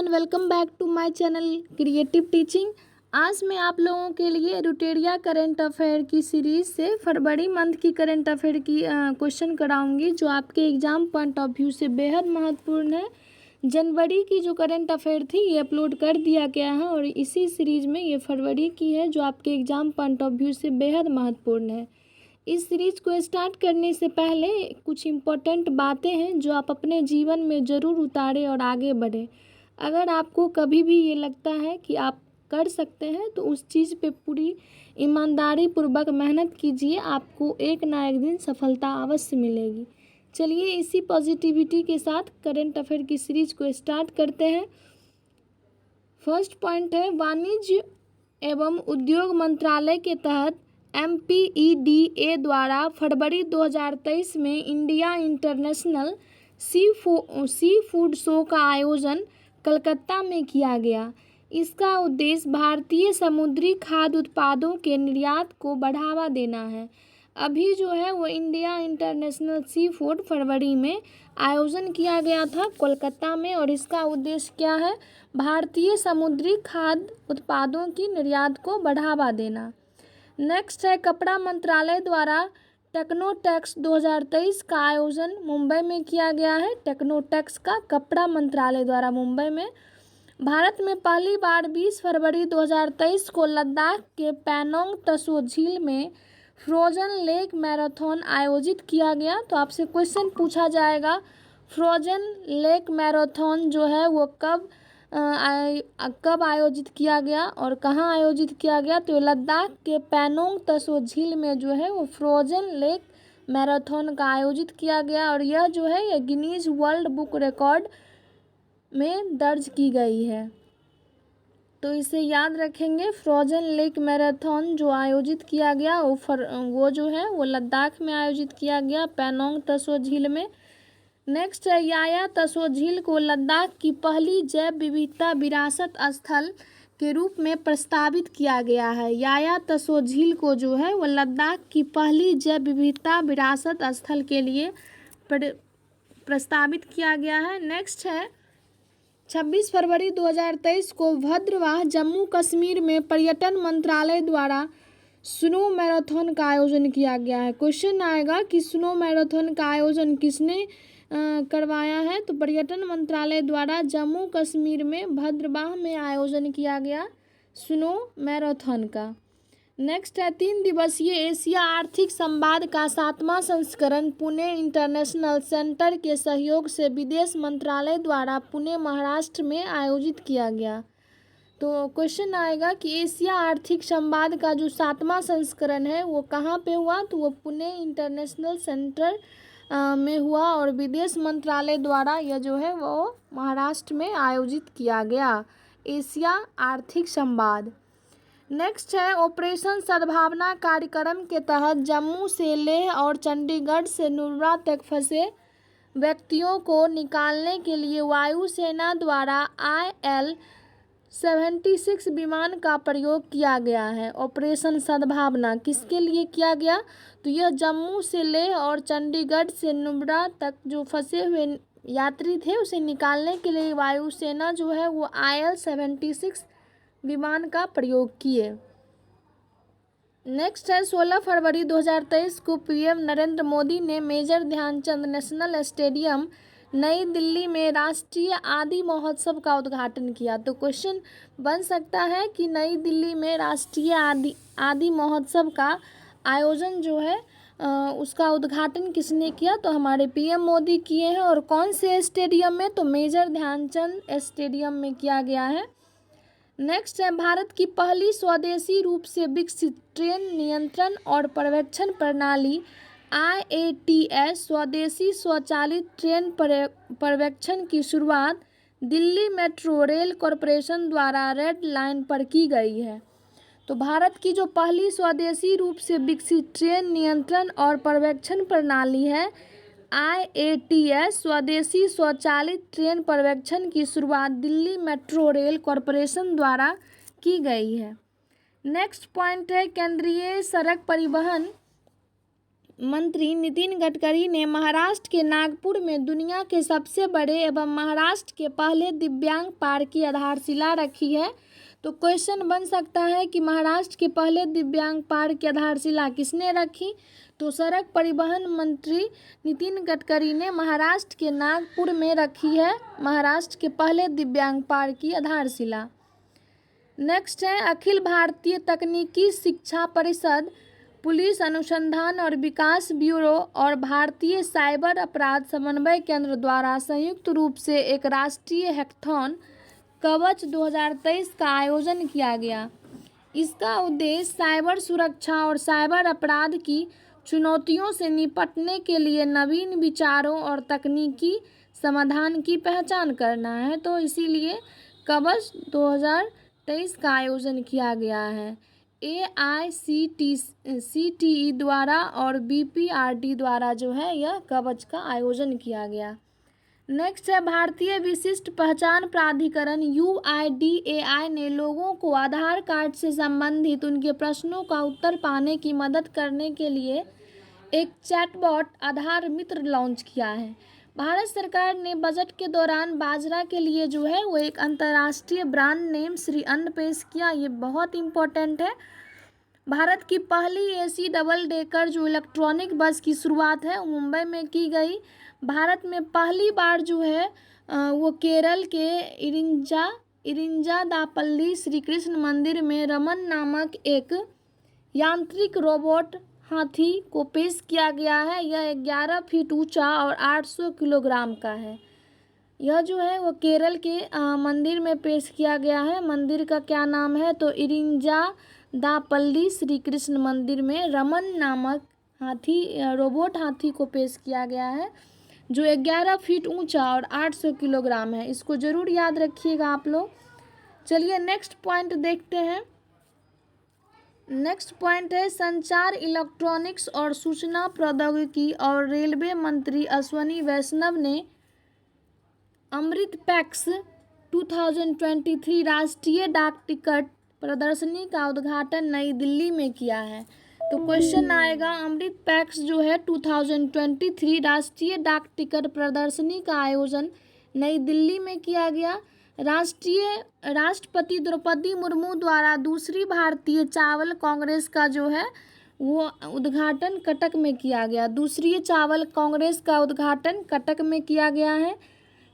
Everyone, welcome back to my channel creative teaching. आज मैं आप लोगों के लिए रुटेरिया करंट अफेयर की सीरीज़ से फरवरी मंथ की करंट अफेयर की क्वेश्चन कराऊंगी जो आपके एग्ज़ाम पॉइंट ऑफ व्यू से बेहद महत्वपूर्ण है। जनवरी की जो करंट अफेयर थी ये अपलोड कर दिया गया है और इसी सीरीज़ में ये फरवरी की है जो आपके एग्ज़ाम पॉइंट ऑफ व्यू से बेहद महत्वपूर्ण है। इस सीरीज़ को स्टार्ट करने से पहले कुछ इम्पोर्टेंट बातें हैं जो आप अपने जीवन में ज़रूर उतारें और आगे बढ़ें। अगर आपको कभी भी ये लगता है कि आप कर सकते हैं तो उस चीज़ पे पूरी ईमानदारी पूर्वक मेहनत कीजिए, आपको एक ना एक दिन सफलता अवश्य मिलेगी। चलिए इसी पॉजिटिविटी के साथ करंट अफेयर की सीरीज़ को स्टार्ट करते हैं। फर्स्ट पॉइंट है, वाणिज्य एवं उद्योग मंत्रालय के तहत MPEDA द्वारा फरवरी 2023 में India international sea food show का आयोजन कलकत्ता में किया गया। इसका उद्देश्य भारतीय समुद्री खाद्य उत्पादों के निर्यात को बढ़ावा देना है। अभी जो है वो इंडिया इंटरनेशनल सी फूड फरवरी में आयोजन किया गया था कोलकाता में और इसका उद्देश्य क्या है? भारतीय समुद्री खाद्य उत्पादों की निर्यात को बढ़ावा देना। नेक्स्ट है, कपड़ा मंत्रालय द्वारा टेक्नोटेक्स 2023 का आयोजन मुंबई में किया गया है। टेक्नोटेक्स का कपड़ा मंत्रालय द्वारा मुंबई में। भारत में पहली बार 20 फरवरी 2023 को लद्दाख के पैनोंग तसो झील में फ्रोजन लेक मैराथन आयोजित किया गया। तो आपसे क्वेश्चन पूछा जाएगा, फ्रोजन लेक मैराथन जो है वो कब आयोजित किया गया और कहाँ आयोजित किया गया? तो लद्दाख के पैनोंग तसो झील में जो है वो फ्रोजन लेक मैराथन का आयोजित किया गया और यह जो है ये गिनीज वर्ल्ड बुक रिकॉर्ड में दर्ज की गई है। तो इसे याद रखेंगे, फ्रोजन लेक मैराथन जो आयोजित किया गया वो जो है वो लद्दाख में आयोजित किया गया, पैनोंग तसो झील में। नेक्स्ट है, याया तसो झील को लद्दाख की पहली जैव विविधता विरासत स्थल के रूप में प्रस्तावित किया गया है। याया तसो झील को जो है वो लद्दाख की पहली जैव विविधता विरासत स्थल के लिए प्रस्तावित किया गया है। नेक्स्ट है, 26 फरवरी 2023 को भद्रवाह जम्मू कश्मीर में पर्यटन मंत्रालय द्वारा स्नो मैराथन का आयोजन किया गया है। क्वेश्चन आएगा कि स्नो मैराथन का आयोजन किसने करवाया है? तो पर्यटन मंत्रालय द्वारा जम्मू कश्मीर में भद्रवाह में आयोजन किया गया स्नो मैराथन का। नेक्स्ट है, 3 दिवसीय एशिया आर्थिक संवाद का 7वां संस्करण पुणे इंटरनेशनल सेंटर के सहयोग से विदेश मंत्रालय द्वारा पुणे महाराष्ट्र में आयोजित किया गया। तो क्वेश्चन आएगा कि एशिया आर्थिक संवाद का जो 7वां संस्करण है वो कहाँ पे हुआ? तो वो पुणे इंटरनेशनल सेंटर में हुआ और विदेश मंत्रालय द्वारा यह जो है वो महाराष्ट्र में आयोजित किया गया एशिया आर्थिक संवाद। नेक्स्ट है, ऑपरेशन सद्भावना कार्यक्रम के तहत जम्मू से लेह और चंडीगढ़ से नुब्रा तक फंसे व्यक्तियों को निकालने के लिए वायुसेना द्वारा IL-76 विमान का प्रयोग किया गया है। ऑपरेशन सद्भावना किसके लिए किया गया? तो यह जम्मू से लेह और चंडीगढ़ से नुब्रा तक जो फंसे हुए यात्री थे उसे निकालने के लिए वायुसेना जो है वो IL-76 विमान का प्रयोग किए। नेक्स्ट है, 16 फरवरी 2023 को PM नरेंद्र मोदी ने मेजर ध्यानचंद नेशनल स्टेडियम नई दिल्ली में राष्ट्रीय आदि महोत्सव का उद्घाटन किया। तो क्वेश्चन बन सकता है कि नई दिल्ली में राष्ट्रीय आदि महोत्सव का आयोजन जो है उसका उद्घाटन किसने किया? तो हमारे PM मोदी किए हैं और कौन से स्टेडियम में? तो मेजर ध्यानचंद स्टेडियम में किया गया है। नेक्स्ट है, भारत की पहली स्वदेशी रूप से विकसित ट्रेन नियंत्रण और पर्यवेक्षण प्रणाली IATS स्वदेशी स्वचालित ट्रेन पर्यवेक्षण की शुरुआत दिल्ली मेट्रो रेल कॉरपोरेशन द्वारा रेड लाइन पर की गई है। तो भारत की जो पहली स्वदेशी रूप से विकसित ट्रेन नियंत्रण और पर्यवेक्षण प्रणाली है IATS स्वदेशी स्वचालित ट्रेन पर्यवेक्षण की शुरुआत दिल्ली मेट्रो रेल कॉरपोरेशन द्वारा की गई है। नेक्स्ट पॉइंट है, केंद्रीय सड़क परिवहन मंत्री नितिन गडकरी ने महाराष्ट्र के नागपुर में दुनिया के सबसे बड़े एवं महाराष्ट्र के पहले दिव्यांग पार्क की आधारशिला रखी है। तो क्वेश्चन बन सकता है कि महाराष्ट्र के पहले दिव्यांग पार्क की आधारशिला किसने रखी? तो सड़क परिवहन मंत्री नितिन गडकरी ने महाराष्ट्र के नागपुर में रखी है महाराष्ट्र के पहले दिव्यांग पार्क की आधारशिला। नेक्स्ट है, अखिल भारतीय तकनीकी शिक्षा परिषद, पुलिस अनुसंधान और विकास ब्यूरो और भारतीय साइबर अपराध समन्वय केंद्र द्वारा संयुक्त रूप से एक राष्ट्रीय हैकाथॉन कवच 2023 का आयोजन किया गया। इसका उद्देश्य साइबर सुरक्षा और साइबर अपराध की चुनौतियों से निपटने के लिए नवीन विचारों और तकनीकी समाधान की पहचान करना है। तो इसीलिए कवच 2023 का आयोजन किया गया है। AICTE द्वारा और BPRD द्वारा जो है यह कवच का आयोजन किया गया। नेक्स्ट है, भारतीय विशिष्ट पहचान प्राधिकरण UIDAI ने लोगों को आधार कार्ड से संबंधित उनके प्रश्नों का उत्तर पाने की मदद करने के लिए एक चैटबॉट आधार मित्र लॉन्च किया है। भारत सरकार ने बजट के दौरान बाजरा के लिए जो है वो एक अंतर्राष्ट्रीय ब्रांड नेम श्री अन्न पेश किया। ये बहुत इम्पोर्टेंट है। भारत की पहली AC डबल डेकर जो इलेक्ट्रॉनिक बस की शुरुआत है वो मुंबई में की गई। भारत में पहली बार जो है वो केरल के इरिंजादापल्ली श्री कृष्ण मंदिर में रमन नामक एक यांत्रिक रोबोट हाथी को पेश किया गया है। यह 11 फीट ऊंचा और 800 किलोग्राम का है। यह जो है वो केरल के मंदिर में पेश किया गया है। मंदिर का क्या नाम है? तो इरिंजादापल्ली श्री कृष्ण मंदिर में रमन नामक रोबोट हाथी को पेश किया गया है जो 11 फीट ऊंचा और 800 किलोग्राम है। इसको ज़रूर याद रखिएगा आप लोग। चलिए नेक्स्ट पॉइंट देखते हैं। नेक्स्ट पॉइंट है, संचार, इलेक्ट्रॉनिक्स और सूचना प्रौद्योगिकी और रेलवे मंत्री अश्विनी वैष्णव ने अमृत पैक्स 2023 राष्ट्रीय डाक टिकट प्रदर्शनी का उद्घाटन नई दिल्ली में किया है। तो क्वेश्चन आएगा, अमृत पैक्स जो है 2023 राष्ट्रीय डाक टिकट प्रदर्शनी का आयोजन नई दिल्ली में किया गया। राष्ट्रपति द्रौपदी मुर्मू द्वारा दूसरी भारतीय चावल कांग्रेस का जो है वो उद्घाटन कटक में किया गया। दूसरी चावल कांग्रेस का उद्घाटन कटक में किया गया है।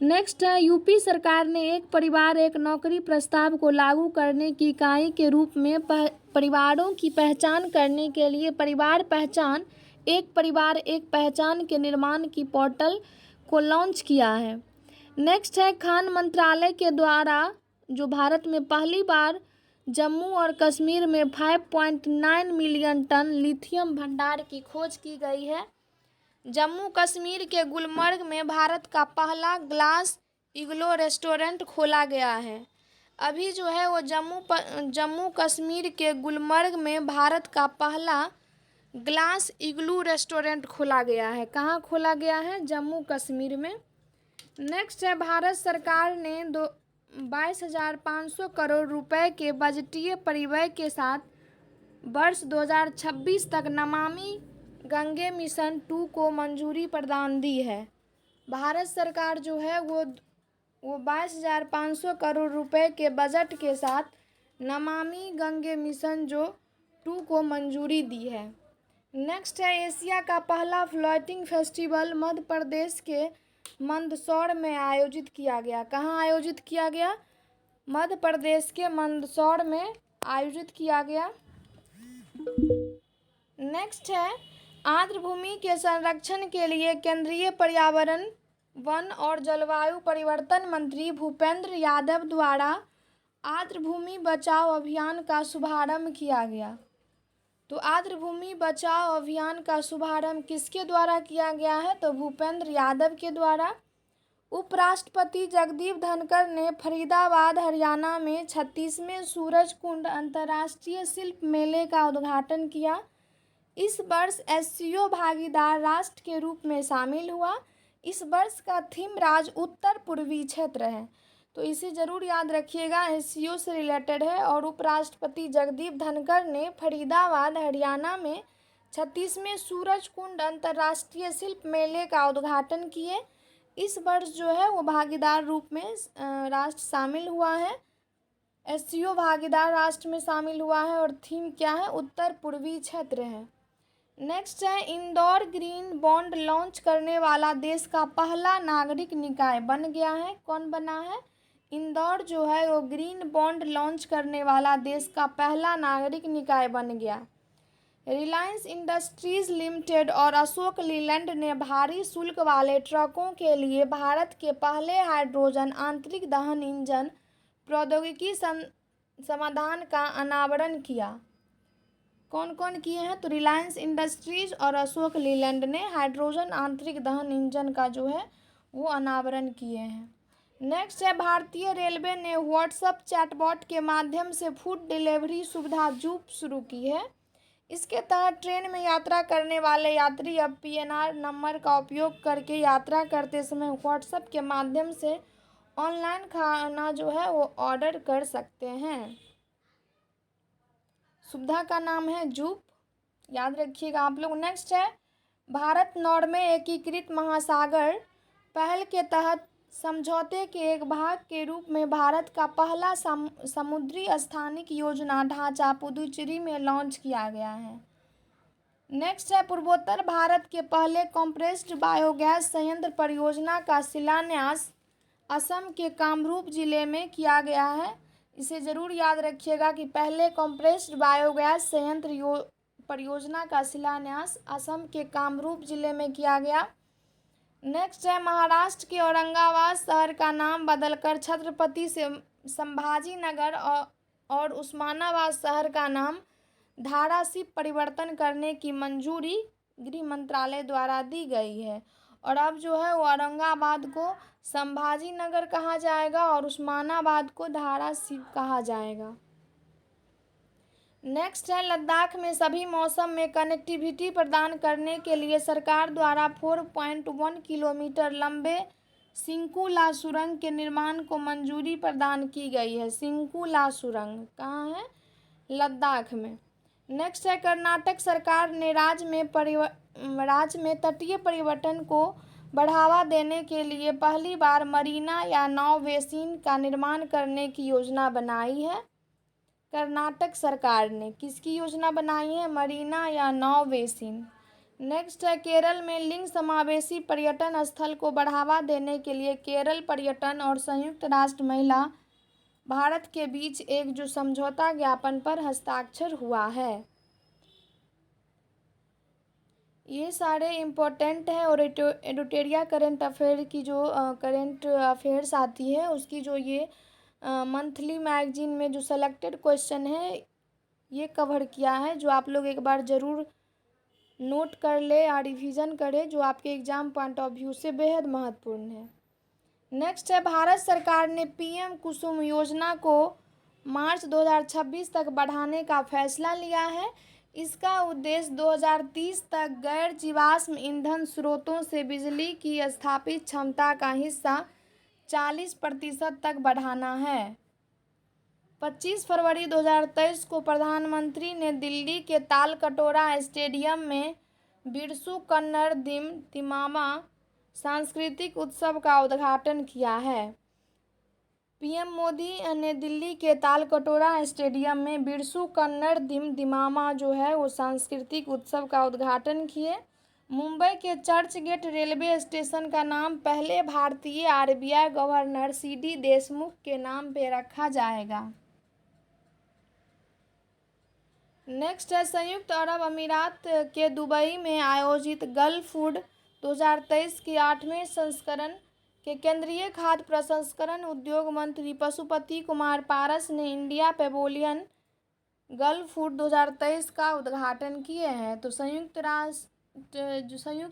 नेक्स्ट है, यूपी सरकार ने एक परिवार एक नौकरी प्रस्ताव को लागू करने की इकाई के रूप में परिवारों की पहचान करने के लिए परिवार पहचान, एक परिवार एक पहचान के निर्माण की पोर्टल को लॉन्च किया है। नेक्स्ट है, खान मंत्रालय के द्वारा जो भारत में पहली बार जम्मू और कश्मीर में 5.9 मिलियन टन लिथियम भंडार की खोज की गई है। जम्मू कश्मीर के गुलमर्ग में भारत का पहला ग्लास इग्लो रेस्टोरेंट खोला गया है। अभी जो है वो जम्मू कश्मीर के गुलमर्ग में भारत का पहला ग्लास इग्लू रेस्टोरेंट खोला गया है। कहाँ खोला गया है? जम्मू कश्मीर में। नेक्स्ट है, भारत सरकार ने 22,500 करोड़ रुपए के बजटीय परिव्यय के साथ वर्ष 2026 तक नमामि गंगे मिशन 2 को मंजूरी प्रदान दी है। भारत सरकार जो है वो 22,500 करोड़ रुपए के बजट के साथ नमामि गंगे मिशन जो 2 को मंजूरी दी है। नेक्स्ट है, एशिया का पहला फ्लोटिंग फेस्टिवल मध्य प्रदेश के मंदसौर में आयोजित किया गया। कहाँ आयोजित किया गया? मध्य प्रदेश के मंदसौर में आयोजित किया गया। नेक्स्ट है, आर्द्र भूमि के संरक्षण के लिए केंद्रीय पर्यावरण, वन और जलवायु परिवर्तन मंत्री भूपेंद्र यादव द्वारा आर्द्र भूमि बचाओ अभियान का शुभारंभ किया गया। तो आर्द्र भूमि बचाओ अभियान का शुभारंभ किसके द्वारा किया गया है? तो भूपेंद्र यादव के द्वारा। उपराष्ट्रपति जगदीप धनखड़ ने फरीदाबाद हरियाणा में 36वें सूरजकुंड अंतर्राष्ट्रीय शिल्प मेले का उद्घाटन किया। इस वर्ष SCO भागीदार राष्ट्र के रूप में शामिल हुआ। इस वर्ष का थीम राज्य उत्तर पूर्वी क्षेत्र है। तो इसे ज़रूर याद रखिएगा, SCO से रिलेटेड है। और उपराष्ट्रपति जगदीप धनखड़ ने फरीदाबाद हरियाणा में 36वें सूरजकुंड अंतर्राष्ट्रीय शिल्प मेले का उद्घाटन किए। इस वर्ष जो है वो भागीदार रूप में राष्ट्र शामिल हुआ है, एससीओ भागीदार राष्ट्र में शामिल हुआ है और थीम क्या है, उत्तर पूर्वी क्षेत्र है। नेक्स्ट है, इंदौर ग्रीन बॉन्ड लॉन्च करने वाला देश का पहला नागरिक निकाय बन गया है। कौन बना है? इंदौर जो है वो ग्रीन बॉन्ड लॉन्च करने वाला देश का पहला नागरिक निकाय बन गया। रिलायंस इंडस्ट्रीज लिमिटेड और अशोक लीलैंड ने भारी शुल्क वाले ट्रकों के लिए भारत के पहले हाइड्रोजन आंतरिक दहन इंजन प्रौद्योगिकी समाधान का अनावरण किया। कौन कौन किए हैं? तो रिलायंस इंडस्ट्रीज और अशोक लीलैंड ने हाइड्रोजन आंतरिक दहन इंजन का जो है वो अनावरण किए हैं। नेक्स्ट है, भारतीय रेलवे ने व्हाट्सएप चैटबॉट के माध्यम से फूड डिलीवरी सुविधा जूप शुरू की है। इसके तहत ट्रेन में यात्रा करने वाले यात्री अब पीएनआर नंबर का उपयोग करके यात्रा करते समय व्हाट्सएप के माध्यम से ऑनलाइन खाना जो है वो ऑर्डर कर सकते हैं। सुविधा का नाम है जूप, याद रखिएगा आप लोग। नेक्स्ट है, भारत नॉर्वे एकीकृत महासागर पहल के तहत समझौते के एक भाग के रूप में भारत का पहला समुद्री स्थानिक योजना ढांचा पुदुचेरी में लॉन्च किया गया है। नेक्स्ट है, पूर्वोत्तर भारत के पहले कंप्रेस्ड बायोगैस संयंत्र परियोजना का शिलान्यास असम के कामरूप जिले में किया गया है। इसे ज़रूर याद रखिएगा कि पहले कंप्रेस्ड बायोगैस संयंत्र परियोजना का शिलान्यास असम के कामरूप जिले में किया गया। नेक्स्ट है, महाराष्ट्र के औरंगाबाद शहर का नाम बदलकर छत्रपति संभाजी नगर और उस्मानाबाद शहर का नाम धाराशिव परिवर्तन करने की मंजूरी गृह मंत्रालय द्वारा दी गई है। और अब जो है वो औरंगाबाद को संभाजी नगर कहा जाएगा और उस्मानाबाद को धाराशिव कहा जाएगा। नेक्स्ट है, लद्दाख में सभी मौसम में कनेक्टिविटी प्रदान करने के लिए सरकार द्वारा 4.1 किलोमीटर लंबे सिंकुला सुरंग के निर्माण को मंजूरी प्रदान की गई है। सिंकुला सुरंग कहाँ है? लद्दाख में। नेक्स्ट है, कर्नाटक सरकार ने राज्य में तटीय पर्यटन को बढ़ावा देने के लिए पहली बार मरीना या नाव बेसिन का निर्माण करने की योजना बनाई है। कर्नाटक सरकार ने किसकी योजना बनाई है? मरीना या नाव बेसिन। नेक्स्ट है, केरल में लिंग समावेशी पर्यटन स्थल को बढ़ावा देने के लिए केरल पर्यटन और संयुक्त राष्ट्र महिला भारत के बीच एक जो समझौता ज्ञापन पर हस्ताक्षर हुआ है। ये सारे इम्पोर्टेंट हैं और एडिटोरिया करंट अफेयर की जो करंट अफेयर्स आती है उसकी जो ये मंथली मैगजीन में जो सेलेक्टेड क्वेश्चन है ये कवर किया है, जो आप लोग एक बार ज़रूर नोट कर ले और रिवीजन करें, जो आपके एग्ज़ाम पॉइंट ऑफ व्यू से बेहद महत्वपूर्ण है। नेक्स्ट है, भारत सरकार ने पीएम कुसुम योजना को मार्च 2026 तक बढ़ाने का फैसला लिया है। इसका उद्देश्य 2030 तक गैर जीवाश्म ईंधन स्रोतों से बिजली की स्थापित क्षमता का हिस्सा 40% तक बढ़ाना है। 25 फरवरी 2023 को प्रधानमंत्री ने दिल्ली के तालकटोरा स्टेडियम में बिरसू कन्नड़ दिमामा सांस्कृतिक उत्सव का उद्घाटन किया है। पीएम मोदी ने दिल्ली के तालकटोरा स्टेडियम में बिरसू कन्नड़ दिमामा जो है वो सांस्कृतिक उत्सव का उद्घाटन किए। मुंबई के चर्च गेट रेलवे स्टेशन का नाम पहले भारतीय आरबीआई गवर्नर सीडी देशमुख के नाम पे रखा जाएगा। नेक्स्ट है, संयुक्त अरब अमीरात के दुबई में आयोजित गल्फ फूड 2023 के 8वें संस्करण के केंद्रीय खाद्य प्रसंस्करण उद्योग मंत्री पशुपति कुमार पारस ने इंडिया पेवेलियन गल्फ फूड 2023 का उद्घाटन किए हैं। तो संयुक्त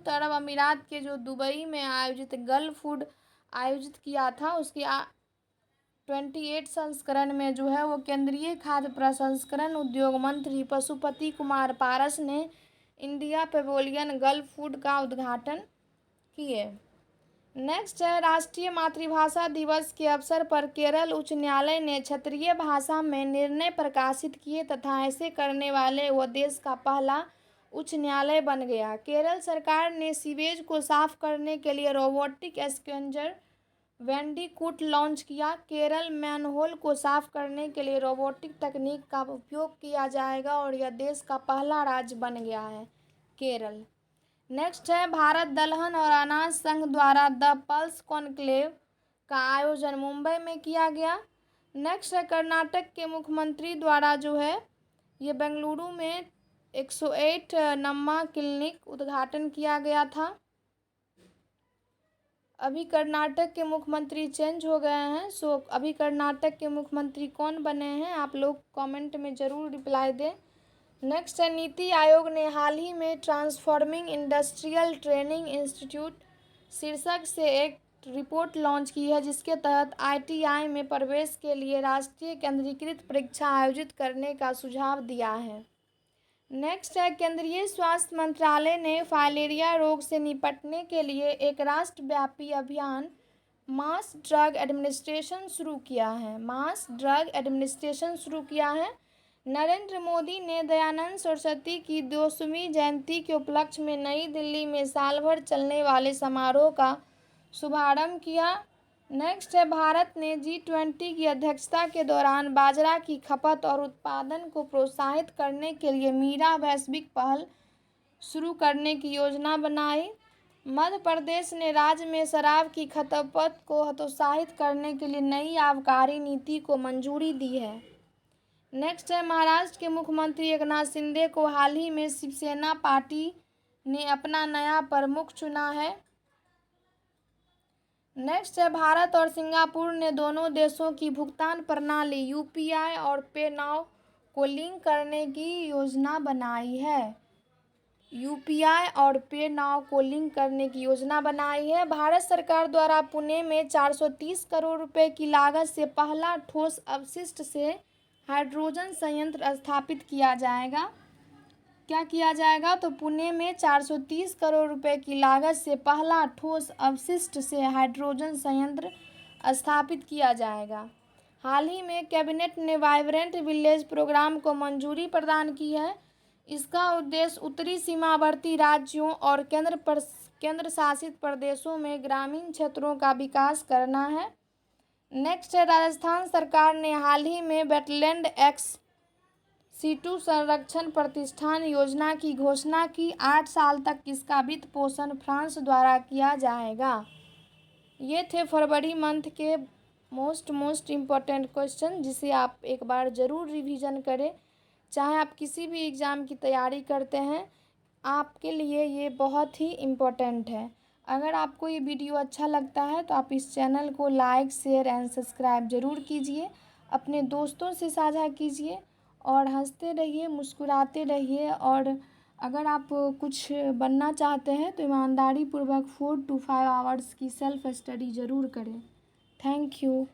अरब अमीरात के जो दुबई में आयोजित गल्फ फूड आयोजित किया था उसकी 28 संस्करण में जो है वो केंद्रीय खाद्य प्रसंस्करण उद्योग मंत्री पशुपति कुमार पारस ने इंडिया पेवेलियन गल्फ फूड का उद्घाटन किए। नेक्स्ट है, राष्ट्रीय मातृभाषा दिवस के अवसर पर केरल उच्च न्यायालय ने क्षेत्रीय भाषा में निर्णय प्रकाशित किए तथा ऐसे करने वाले वो देश का पहला उच्च न्यायालय बन गया। केरल सरकार ने सीवेज को साफ करने के लिए रोबोटिक स्क्वेंजर वेंडिकूट लॉन्च किया। केरल मैनहोल को साफ करने के लिए रोबोटिक तकनीक का उपयोग किया जाएगा और यह देश का पहला राज्य बन गया है, केरल। नेक्स्ट है, भारत दलहन और अनाज संघ द्वारा द पल्स कॉन्क्लेव का आयोजन मुंबई में किया गया। नेक्स्ट है, कर्नाटक के मुख्यमंत्री द्वारा जो है ये बेंगलुरु में 108 नम्मा क्लिनिक उद्घाटन किया गया था। अभी कर्नाटक के मुख्यमंत्री चेंज हो गए हैं, सो अभी कर्नाटक के मुख्यमंत्री कौन बने हैं आप लोग कमेंट में ज़रूर रिप्लाई दें। नेक्स्ट है, नीति आयोग ने हाल ही में ट्रांसफॉर्मिंग इंडस्ट्रियल ट्रेनिंग इंस्टीट्यूट शीर्षक से एक रिपोर्ट लॉन्च की है, जिसके तहत ITI में प्रवेश के लिए राष्ट्रीय केंद्रीकृत परीक्षा आयोजित करने का सुझाव दिया है। नेक्स्ट है, केंद्रीय स्वास्थ्य मंत्रालय ने फाइलेरिया रोग से निपटने के लिए एक राष्ट्रव्यापी अभियान मास ड्रग एडमिनिस्ट्रेशन शुरू किया है। नरेंद्र मोदी ने दयानंद सरस्वती की 200वीं जयंती के उपलक्ष्य में नई दिल्ली में साल भर चलने वाले समारोह का शुभारंभ किया। नेक्स्ट है, भारत ने G20 की अध्यक्षता के दौरान बाजरा की खपत और उत्पादन को प्रोत्साहित करने के लिए मीरा वैश्विक पहल शुरू करने की योजना बनाई। मध्य प्रदेश ने राज्य में शराब की खपत को हतोत्साहित करने के लिए नई आबकारी नीति को मंजूरी दी है। नेक्स्ट है, महाराष्ट्र के मुख्यमंत्री एकनाथ शिंदे को हाल ही में शिवसेना पार्टी ने अपना नया प्रमुख चुना है। नेक्स्ट है, भारत और सिंगापुर ने दोनों देशों की भुगतान प्रणाली UPI और पे नाउ को लिंक करने की योजना बनाई है। भारत सरकार द्वारा पुणे में 430 करोड़ रुपए की लागत से पहला ठोस अपशिष्ट से हाइड्रोजन संयंत्र स्थापित किया जाएगा। तो पुणे में 430 करोड़ रुपए की लागत से पहला ठोस अपशिष्ट से हाइड्रोजन संयंत्र स्थापित किया जाएगा। हाल ही में कैबिनेट ने वाइब्रेंट विलेज प्रोग्राम को मंजूरी प्रदान की है। इसका उद्देश्य उत्तरी सीमावर्ती राज्यों और केंद्र शासित प्रदेशों में ग्रामीण क्षेत्रों का विकास करना है। नेक्स्ट है, राजस्थान सरकार ने हाल ही में वेटलैंड एक्स सीटू संरक्षण प्रतिष्ठान योजना की घोषणा की। 8 साल तक इसका वित्त पोषण फ्रांस द्वारा किया जाएगा। ये थे फरवरी मंथ के मोस्ट इम्पोर्टेंट क्वेश्चन, जिसे आप एक बार ज़रूर रिवीजन करें। चाहे आप किसी भी एग्ज़ाम की तैयारी करते हैं, आपके लिए ये बहुत ही इम्पोर्टेंट है। अगर आपको ये वीडियो अच्छा लगता है तो आप इस चैनल को लाइक, शेयर एंड सब्सक्राइब ज़रूर कीजिए, अपने दोस्तों से साझा कीजिए और हंसते रहिए, मुस्कुराते रहिए। और अगर आप कुछ बनना चाहते हैं तो ईमानदारी पूर्वक 4 to 5 आवर्स की सेल्फ स्टडी ज़रूर करें। Thank you.